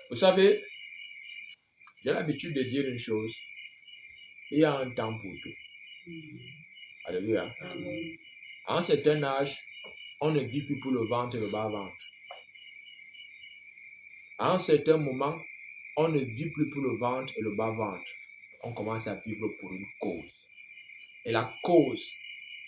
Vous savez, j'ai l'habitude de dire une chose. Il y a un temps pour tout. Alléluia. Amen. À un certain âge, on ne vit plus pour le ventre et le bas-ventre. À un certain moment, on ne vit plus pour le ventre et le bas-ventre. On commence à vivre pour une cause. Et la cause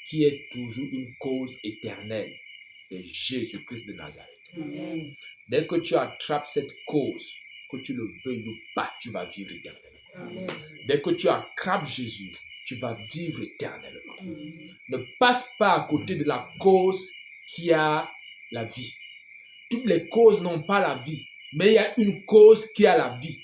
qui est toujours une cause éternelle, c'est Jésus-Christ de Nazareth. Amen. Dès que tu attrapes cette cause, que tu le veuilles ou pas, tu vas vivre éternellement. Amen. Dès que tu attrapes Jésus, tu vas vivre éternellement. Amen. Ne passe pas à côté de la cause qui a la vie. Toutes les causes n'ont pas la vie, mais il y a une cause qui a la vie.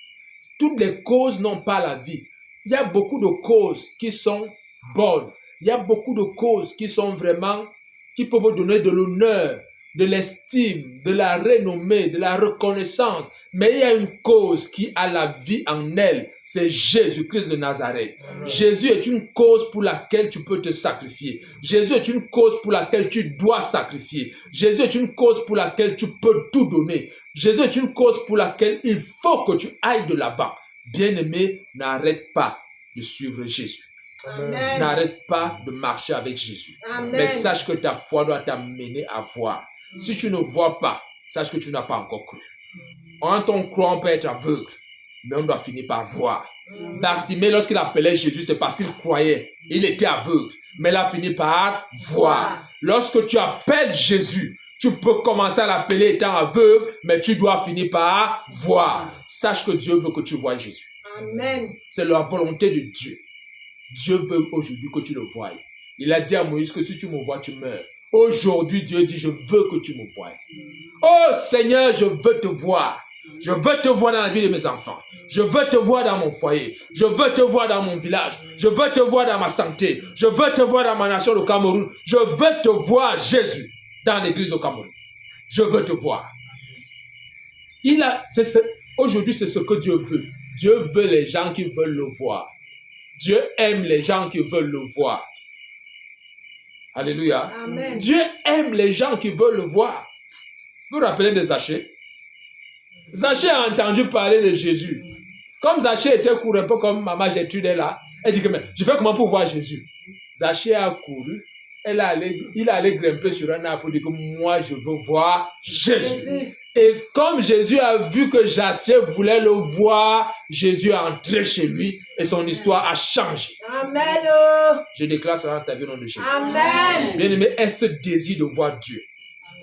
Toutes les causes n'ont pas la vie. Il y a beaucoup de causes qui sont bonnes. Il y a beaucoup de causes qui sont vraiment, qui peuvent donner de l'honneur, de l'estime, de la renommée, de la reconnaissance. Mais il y a une cause qui a la vie en elle, c'est Jésus-Christ de Nazareth. Amen. Jésus est une cause pour laquelle tu peux te sacrifier. Jésus est une cause pour laquelle tu dois sacrifier. Jésus est une cause pour laquelle tu peux tout donner. Jésus est une cause pour laquelle il faut que tu ailles de l'avant. Bien-aimé, n'arrête pas de suivre Jésus. Amen. N'arrête pas de marcher avec Jésus. Amen. Mais sache que ta foi doit t'amener à voir. Si tu ne vois pas, sache que tu n'as pas encore cru. Quand on croit, on peut être aveugle, mais on doit finir par voir. Bartimée, lorsqu'il appelait Jésus, c'est parce qu'il croyait. Il était aveugle, mais il a fini par voir. Lorsque tu appelles Jésus, tu peux commencer à l'appeler étant aveugle, mais tu dois finir par voir. Sache que Dieu veut que tu voies Jésus. Amen. C'est la volonté de Dieu. Dieu veut aujourd'hui que tu le voies. Il a dit à Moïse que si tu me vois, tu meurs. Aujourd'hui, Dieu dit, je veux que tu me voies. Oh Seigneur, je veux te voir. Je veux te voir dans la vie de mes enfants. Je veux te voir dans mon foyer. Je veux te voir dans mon village. Je veux te voir dans ma santé. Je veux te voir dans ma nation, le Cameroun. Je veux te voir, Jésus, dans l'église au Cameroun. Je veux te voir. Aujourd'hui, c'est ce que Dieu veut. Dieu veut les gens qui veulent le voir. Dieu aime les gens qui veulent le voir. Alléluia. Amen. Dieu aime les gens qui veulent le voir. Vous vous rappelez de Zachée? Zachée a entendu parler de Jésus. Comme Zachée était couru, un peu comme maman Gertrude est là, elle dit que mais, je fais comment pour voir Jésus? Zachée a couru, il est allé grimper sur un arbre pour dire que moi je veux voir Jésus. Et comme Jésus a vu que Zachée voulait le voir, Jésus est entré chez lui et son histoire a changé. Amen. Je déclare cela dans ta vie au nom de Jésus. Amen. Bien-aimé, est ce désir de voir Dieu.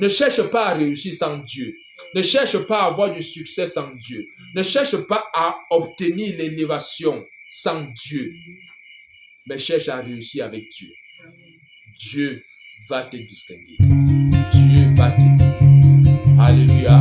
Ne cherche pas à réussir sans Dieu. Ne cherche pas à avoir du succès sans Dieu. Ne cherche pas à obtenir l'élévation sans Dieu. Mais cherche à réussir avec Dieu. Dieu va te distinguer. Dieu va t'aider. Alléluia.